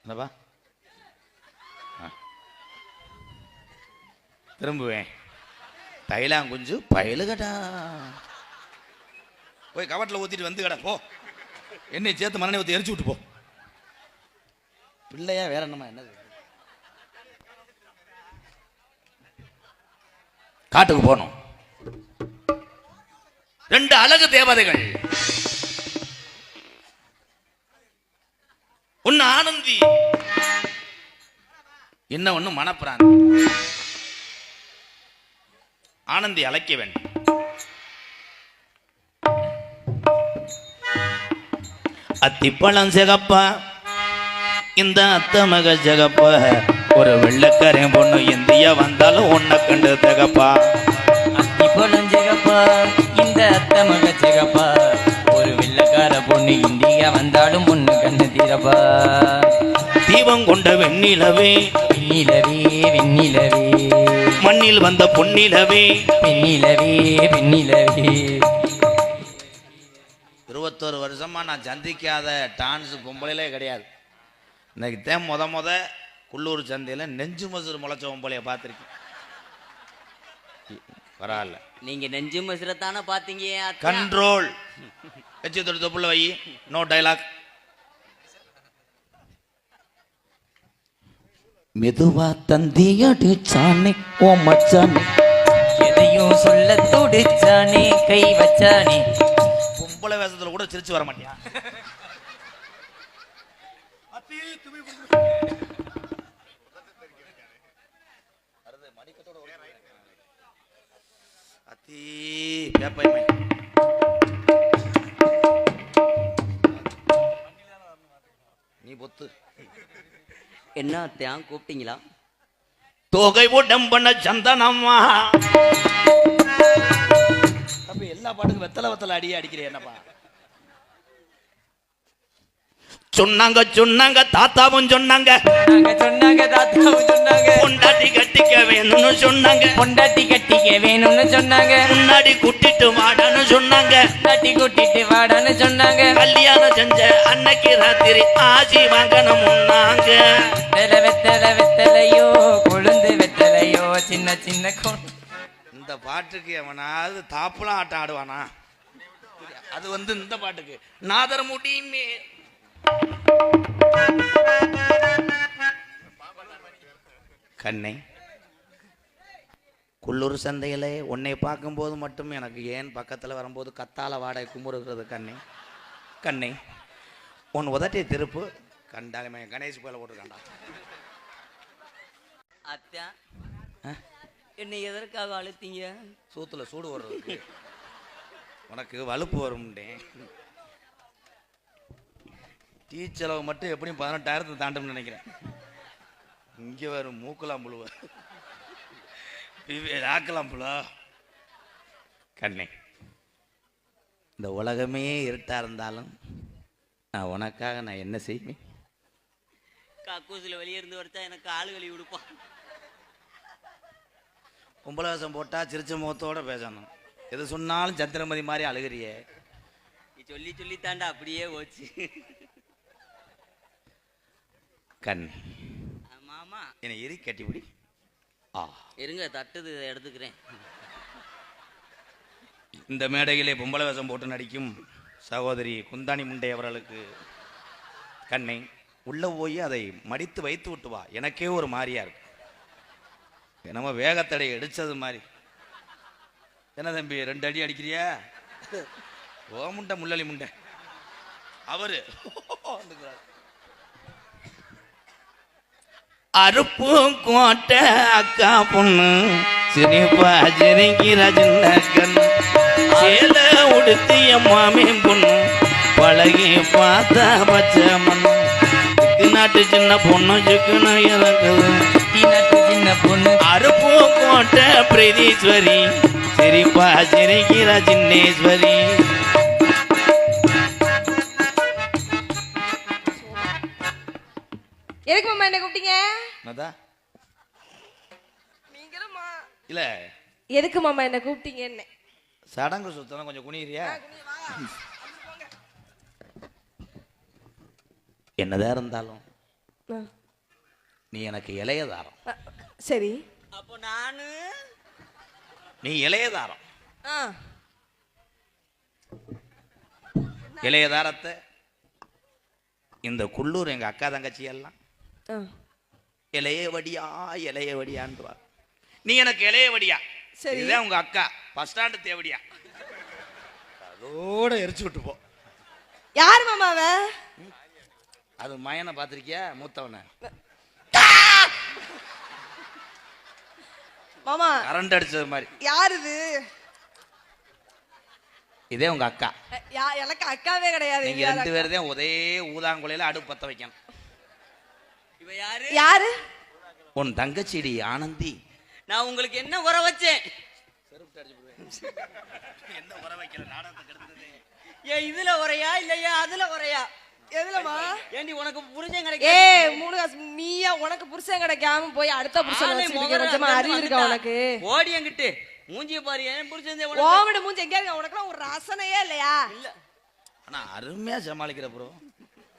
என்னப்பா திரும்புவேன். தைலாங்குஞ்சு பயலுகடா. போய் கவட்டில் ஊற்றிட்டு வந்து கடை போ. என்னை சேர்த்து மண்ணை ஊற்றி எரிச்சு விட்டு போ. பிள்ளையா வேற என்னமா? என்னது காட்டுக்கு போனோம். 2 அழகு தேவதைகள். ஒன்னு ஆனந்தி, என்ன ஒண்ணு மணப்பிராந்தி. ஆனந்தி அழைக்க வேண்டும். அத்திப்பழம் சிகப்பா, இந்த அத்த மக ஜகப்பா, ஒரு வெள்ளக்காரன் பொண்ணு இந்தியா வந்தாலும் உன்னை கண்டு தகப்பா. அத்திப்பழம் ஜெகப்பா, இந்த அத்த மக ஜெகப்பா, ஒரு வெள்ளக்கார பொண்ணு இந்தியா வந்தாலும் பொண்ணு கண்ணு தீரப்பா. தீபம் கொண்ட வெண்ணிலவே, வெண்ணிலவே வெண்ணிலவே, மண்ணில் வந்த பொன்னிலவே, பெண்ணிலவே பெண்ணிலவே. 21 வருஷமா நான் சந்திக்காத டான்ஸ் பொம்பளையிலே கிடையாது. இன்னைக்கு தான் முத குள்ளூர் சந்தையில் நெஞ்சு மசூர் முளைச்ச பொம்பளைய பார்த்துருக்கேன். பரவாயில்ல. நீங்க நெஞ்சு மசுரத்தானே பாத்தீங்க. கண்ட்ரோல் வச்சு தொப்புள்ள வை. No dialogue. மெதுவா தந்தியடி சாணி ஓ மச்சானி, எதையும் சொல்ல துடிச்சானே, கை வச்சானே. பொம்பளை வேஷத்துல கூட சிரிச்சு வர மாட்டியா? அத்தி பேப்பைமை நீ பொத்து. என்ன அத்தையான் கூப்பிட்டீங்களா? தொகை உடம்பன சந்தனம்மா. அப்ப எல்லா பாட்டுக்கும் வெத்தலை அடியே அடிக்கிறேன் என்னப்பா? சொன்னாங்க சொன்னாங்க தாத்தாவும் சொன்னாங்க, சொன்னாங்க தாத்தாவும் சொன்னாங்க, பொண்டாட்டி கட்டிக்க வேணும்னு சொன்னாங்க, பொண்டாட்டி கட்டிக்க வேணும்னு சொன்னாங்க, முன்னாடி கூட்டிட்டு வாடான்னு சொன்னாங்க, முன்னாடி கூட்டிட்டு வாடான்னு சொன்னாங்க. கல்யாணம் செஞ்ச அன்னைக்கு ராத்திரி ஆசி வாங்கணும்னாங்க. வெத்தலை வெத்தலை வெத்தலையோ, கொழுந்து வெத்தலையோ, சின்ன சின்ன இந்த பாட்டுக்கு எவனாவது தாப்புலாம் ஆட்டம் ஆடுவானா? அது இந்த பாட்டுக்கு நாதர முடியுமே. கண்ணே, குள்ளூர் சந்தையில உன்னை பார்க்கும்போது மட்டும் எனக்கு ஏன் பக்கத்தில் வரும்போது கத்தால வாடகை குமுறுகிறது கண்ணே. கண்ணே, உன் உதட்டிய திருப்பு கண்டாலுமே கணேஷ் போல போட்டுருக்காண்டா. அத்தா, என்னை எதற்காக அழுத்தீங்க? சூத்துல சூடு வர்றதுக்கு. உனக்கு வலுப்பு வரும்டேன். டீ செலவு மட்டும் எப்படியும் 18,000 தாண்டும்னு நினைக்கிறேன். இங்கே வரும் மூக்கலாம் புழுவ ஆக்கலாம் புழா. கண்ணே, இந்த உலகமே இருட்டா இருந்தாலும் நான் உனக்காக நான் என்ன செய்வேன்? கக்கூசில் வெளியே இருந்து வரைச்சா எனக்கு ஆளு கழுவி விடுப்பான். பொம்பளை வேஷம் போட்டா சிரிச்ச முகத்தோட பேசணும். எது சொன்னாலும் சந்திரமதி மாதிரி அழுகிறியே. நீ சொல்லி சொல்லி தாண்டா அப்படியே போச்சு. கண் மாமா, என்னை எரி கட்டிப்பிடி. இருங்க, தட்டுது எடுத்துக்கிறேன். இந்த மேடையிலே பொம்பளை வேஷம் போட்டு நடிக்கும் சகோதரி குந்தாணி முண்டை அவர்களுக்கு கண்ணை உள்ள போய் அதை மடித்து வைத்து விட்டு வா. எனக்கே ஒரு மாதிரியா இருக்கு. என்னமோ வேகத்தடை அடிச்சது மாதிரி. என்ன தம்பி 2 அடி அடிக்கிறியா? ஓ முண்டை முள்ளலி முண்டை அவரு. அருப்பு கோட்டை அக்கா பொண்ணு சிரிப்பா சிரிக்கிற சின்ன கண்ணு, சேல உடுத்திய மாமே பொண்ணு பழகி பார்த்தா பச்சை மண்ணு. நாட்டு சின்ன பொண்ணு சிக்கன இறக்குது. சின்ன பொண்ணு அருப்பு கோட்டை பிரதீஸ்வரி சிரிப்பா சிரிக்கிற சின்னேஸ்வரி. எதுக்கு மாமா என்ன கூப்பிட்டீங்க? இல்ல எதுக்கு மாமா என்ன கூப்பிட்டீங்கன்னு. சடங்கு சுத்தம் கொஞ்சம் குனிறியா? என்னதான் இருந்தாலும் ஆ. நீ எனக்கு இளையதாரம். சரி. அப்போ நானு நீ இளையதாரம். ஆ. இளையதாரத்தை இந்த குள்ளூர் எங்க அக்கா தங்கச்சி எல்லாம் ஆ. இளையவடியா இளையவடியான்வா. நீ எனக்கு இளையவடியா. சரி. இதுதான் உங்க அக்கா பஸ் ஸ்டாண்டு தேவடியா. அதோட எரிச்சு விட்டு போ. யார் மாமா அவ? அது மயனை பார்த்திருக்கியா? மூத்தவன மாமா கரண்ட் அடிச்சது மாதிரி. யார் இது? இதே உங்க அக்கா. எனக்கு அக்காவே கிடையாது. நீங்க 2 பேரும் ஒரே ஊதாங்குலையில அடுப்பு பத்த வைக்கணும். இவ யாரு? யாரு? உன் தங்கச்சிடி ஆனந்தி. நான் உங்களுக்கு என்ன உர வச்சேன்? என்ன உர வைக்கல நாடகத்துக்கு எடுத்தது. ஏன் இதுல உரையா இல்லையா அதுல உரையா? எதுலமா? ஏண்டி உனக்கு புருஷன் ஏய் கிடைக்கும்? 3 காசு நீயா உனக்கு புருஷன் கிடைக்காம போய் அடுத்த புருஷன் வச்சிருக்க. கொஞ்சமா அறிவு இருக்கா உனக்கு? ஓடி என்கிட்ட மூஞ்சிய பாரு. ஏன் புருஷன் ஓவட மூஞ்சி எங்க இருக்கு? உனக்குலாம் ஒரு ரசனையே இல்லையா? இல்ல. ஆனா அருமையா சமாளிக்கிற ப்ரோ.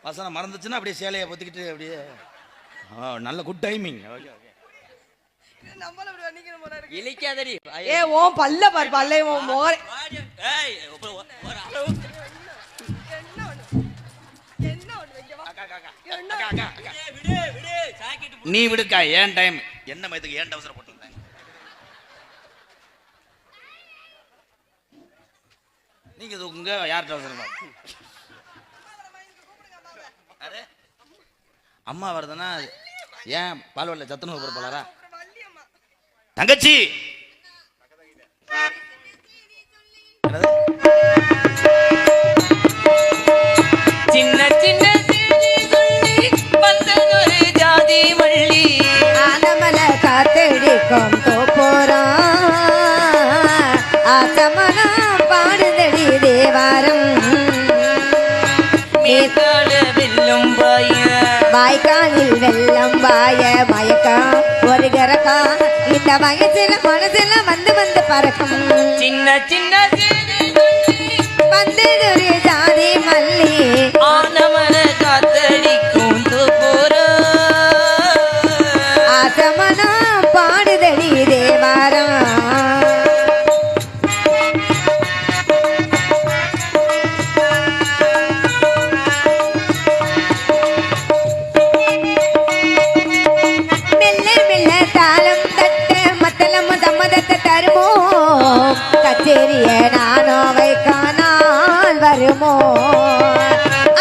வசனம் மறந்துச்சுன்னா அப்படியே சேலையை பொத்திக்கிட்டு அப்படியே நல்ல குட் டைமிங். Okay okay. நம்மள அப்படி வண்டிக்கிற போல இருக்கு. இலிக்காதடி. ஏய் ஓ பல்ல பாரு பல்லே ஓ மோரே. ஏய் ஒரு அளவு. என்ன ஒண்ணு வைக்க வா. அக்கா. விடு விடு சாக்கிட்டு நீ விடுக்கா. ஏன் டைம் என்ன மயத்துக்கு ஏன் அவசரம் போட்டுருந்தேன். நீங்க இது உங்க யார்கிட்ட அவசரமா? அரே அம்மா வருதுன்னா ஏன் பால்வாடியில் சத்துணவு போட போலாரா? தங்கச்சி சின்ன சின்ன வந்ததொரு ஜாதி மல்லி ஆனமல காத்தடிக்கும் தோப்போரம் ஆசமனம் பாடுதடி தேவாரம் மேற்கால வெல்லும் பாய வாய்க்காலில் வெள்ளம் வாய மயக்கம் ஒரு கரக்கா இந்த வயசுல மனசுல வந்து வந்து பறக்கும் சின்ன சின்ன வந்ததொரு ஜாதி மல்லி ஆனமல காத்தடிக்கும் தோப்போரம் ஆசமனம் பாடுதடி தேவாரம் கச்சேரிய நானோ வைக்கானால் வருமோ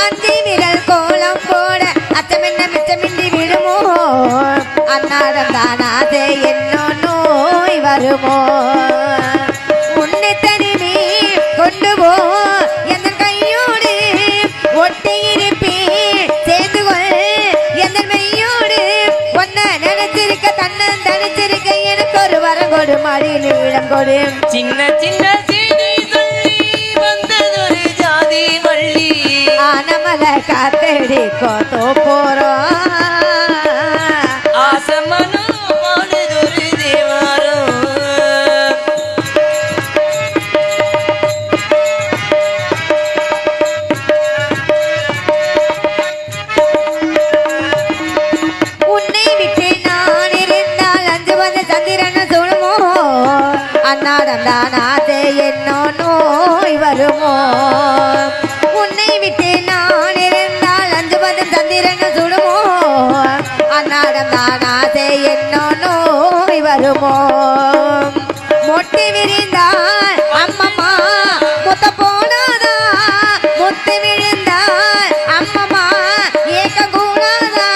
அந்தி விரல் கோலம் போட அச்சமென்ன மிச்சமின்றி விடுமோ அன்னாடம் தானாதே என்னோ நோய் வருமோ உன்னை தனிமே கொண்டு போ எந்த கையோடு ஒட்டி இருப்பேன் சேர்ந்து கொள் எந்த மெய்யோடு ஒன்ன நினைச்சிருக்க தன்னன் தனிச்சிருக்க எனக்கு ஒரு வரம் கொடு மடியில் இடம் கொடு சின்ன சின்ன செய்தி சொல்லி வந்ததொரு ஜாதி மல்லி ஆனமல காத்தடிக்கும் தோப்போரம் ஆசமனம் பாடுதொரு தேவாரம் உன்னை விட்டு நான் இருந்தால் அஞ்சுவது சந்திரன சொல்லுமோ அன்னாடம் தானாதே என்னோ நோய் வருமோ உன்னை விட்டு நான் இருந்தால் அஞ்சுவது சந்திரன சுடுமோ அன்னாடம் தானாதே என்னோ நோய் வருமோ மொட்டை விரிந்தால் அம்மம்மா முத்த போனாதா முத்து விழுந்தால் அம்மம்மா ஏக்க கூடாதா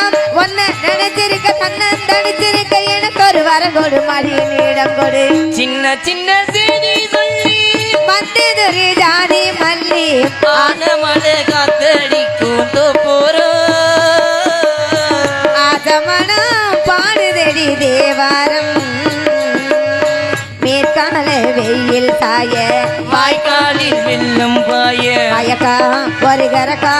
ஒன்ன நினைச்சிருக்க தன்னன் தனிச்சிருக்க எனக்கு ஒரு வரம் கொடு மடியில் இடம் கொடு சின்ன சின்ன செய்தி சொல்லி வந்ததொரு ஜாதி மல்லி ஆனமல காத்தடிக்கும் தோப்போரம் ஆசமனம் பாடுதடி தேவாரம் மேற்கால வெயில் சாய வாய்க்காலில் வெல்லும் பாய மயக்கா ஒரு கரக்கா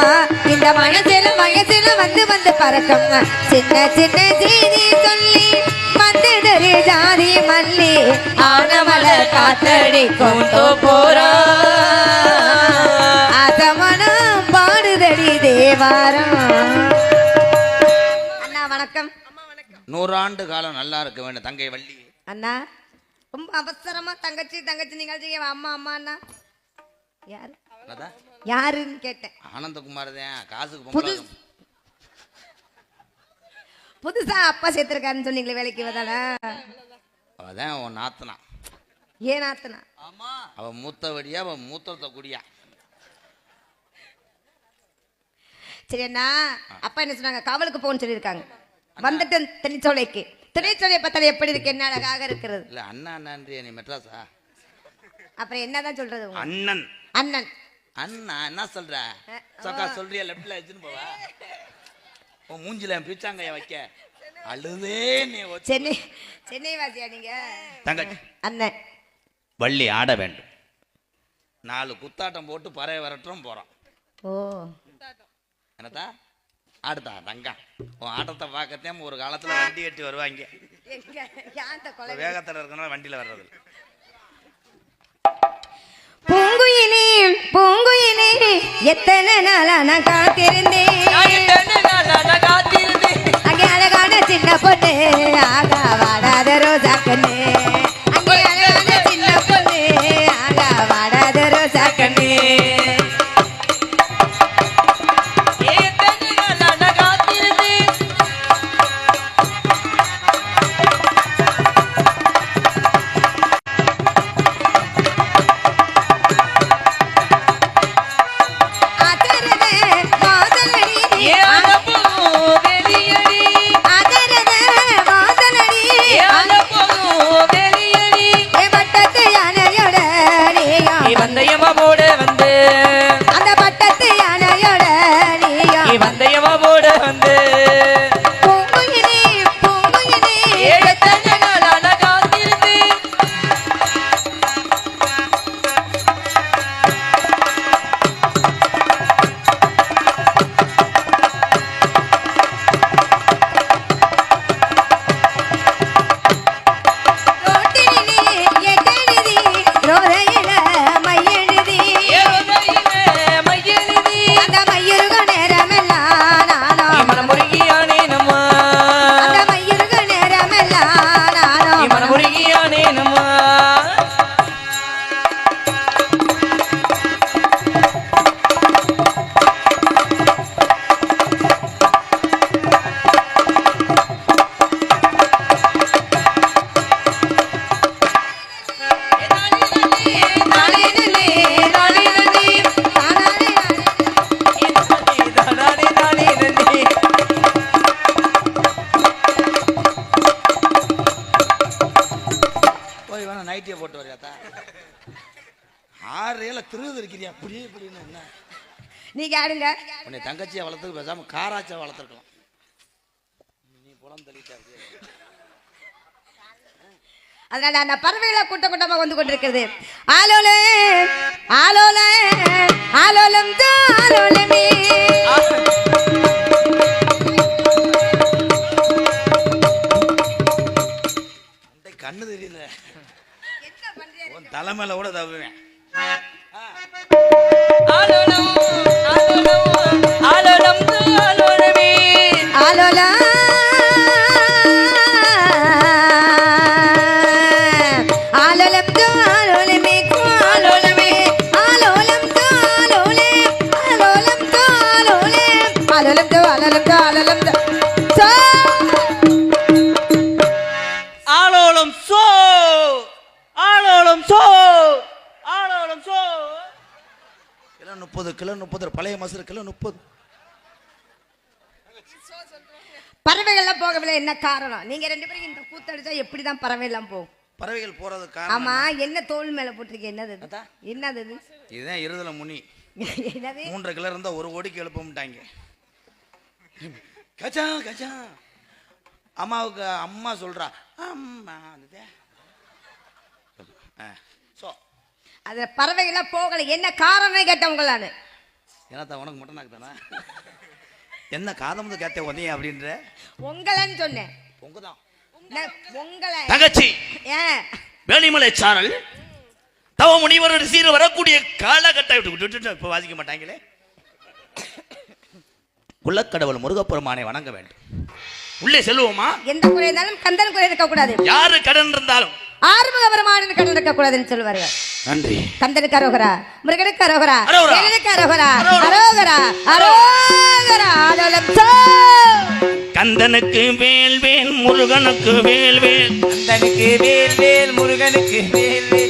இந்த வயசுல வந்து வந்து பறக்கும் சின்ன சின்ன செய்தி சொல்லி வந்ததொரு ஜாதி மல்லி ஆனமல காத்தடிக்கும் தோப்போரம் ஆசமனம் பாடுதடி தேவாரம் வணக்கம். 100 ஆண்டு காலம் நல்லா இருக்க வேண்டும் தங்கை வள்ளி. அண்ணா ரொம்ப அவசரமா தங்கச்சி தங்கச்சி நிகழ்ச்சிங்க அம்மா அம்மா அண்ணா யாரு அதான் யாருன்னு கேட்டேன். ஆனந்தகுமார் தான் காசுக்கு புது பொம்பளை. புதுசா அப்பா சேர்த்திருக்காருன்னு சொன்னீங்களே வேலைக்கு வந்தானா? அவதான் உன் நாத்தனா. ஏன் ஆத்தனா? அவன் மூத்தவடியா அவன் மூத்தத்தை குடியா. சரி அண்ணா அப்பா என்ன சொன்னாங்க? காவலுக்கு போகணும்னு சொல்லியிருக்காங்க. வந்துட்டு திணைச்சோலைக்கு. திணைச்சோலையை பார்த்தாலும் எப்படி இருக்கு? என்ன அழகாக இருக்கிறது. இல்ல அண்ணா அண்ணான்றியா நீ மெட்ராஸா? அப்புறம் என்னதான் சொல்றது? அண்ணன் அண்ணன் அண்ணா என்ன சொல்ற? சொக்கா சொல்றியா? லெப்ட்ல வச்சுன்னு போவா. உன் மூஞ்சில பிச்சாங்கைய வைக்க அழுதே நீ. சென்னை சென்னை வாசியா நீங்க? தங்கச்சி அண்ணன் வள்ளி ஆட வேண்டும். 4 குத்தாட்டம் போட்டு பறைய வரட்டும் போறான். ஓ என்னத்தா ஆடுதா தங்கா? உன் ஆட்டத்தை பார்க்கத்தே ஒரு காலத்துல வண்டி கட்டி வருவாங்க. வேகத்துல இருக்கனால வண்டியில வர்றது. பூங்குயிலே பூங்குயிலே எத்தனை நாளா நான் காத்திருந்தேன். அங்கே அழகான சின்ன பொண்ணு ஆகா வாடாத ரோஜா கண்ணு. அங்கே அழகான சின்ன பொண்ணு ஆகா வாடாத ரோஜா கண்ணு. நைட்டியை போட்டு வரையாத்தா? 6 ஏழை திருது இருக்கிறியா? அப்படியே இப்படின்னு என்ன நீங்க ஆடுங்க. உன்னை தங்கச்சியை வளர்த்துக்கு பேசாம காராச்சா வளர்த்துருக்கலாம். நீ புலம் தள்ளிட்டா. அதனால அந்த பறவைகளை கூட்டம் கூட்டமா வந்து கொண்டிருக்கிறது. ஆலோலே ஆலோலே ஆலோலம் ஆலோலமே. கண்ணு தெரியல. உன் தலைமையில கூட தவுவேன். ஆலோலம் ஆலோலம் ஆலோலம் ஆலோலமே. ஆலோலா ஆலோலம் ஆலோலமே ஆலோலமே ஆலோலம் ஆலோலே ஆலோலம் ஆலோலே ஆலோலம் ஆலோலம் ஆலோலம் சோ ஆலோலம் சோ ஆலோலம் சோ ஆலோலம் சோ. கிலோ 30 கிலோ 30 பழைய மசூர் கிலோ 30. பறவைகள்லாம் போகவில்லை. என்ன காரணம்? நீங்க 2 பேரும் இந்த கூத்தடிச்சா எப்படிதான் பறவை எல்லாம் போகும்? பறவைகள் போறது ஆமா. காரணம் என்ன தோல் மேல போட்டிருக்கீங்க? என்னது என்னது? இதுதான் இருதல முனி. என்னது? 3 கிலோ இருந்தா 1 கோடிக்கு எழுப்பமாட்டாங்க. கச்சா கச்சா அம்மாவுக்கு அம்மா சொல்றா அம்மா அது பறவைகள்லாம் போகல. என்ன காரணம் கேட்டவங்க நானு. ஏன்னா உனக்கு மட்டும் நாக்கு தானே என்ன காதம் கேட்ட உதய அப்படின்ற உங்களன்னு சொன்னேன். உங்கதான் உங்களை தங்கச்சி ஏன் வேலிமலை சாரல் தவ முனிவர் ரிசீர் வரக்கூடிய காலகட்டம் இப்ப வாசிக்க மாட்டாங்களே. குலக்கடவுள் முருகப்பெருமானை வணங்க வேண்டும். உள்ளே செல்வோமா? எந்த குறை இருந்தாலும் கந்தன் குறை இருக்க கூடாது. யாரு கடன் இருந்தாலும் ஆறுமுக பெருமானுக்கு கடன் இருக்க கூடாதுன்னு சொல்லுவார்கள். நன்றி. கந்தனுக்கு அரோகரா, முருகனுக்கு அரோகரா, அரோகரா. வேலனுக்கு அரோகரா, அரோகரா, அரோகரா, ஆலோலம் சோ. கந்தனுக்கு வேல் வேல், முருகனுக்கு வேல் வேல். கந்தனுக்கு வேல் வேல், முருகனுக்கு வேல் வேல்.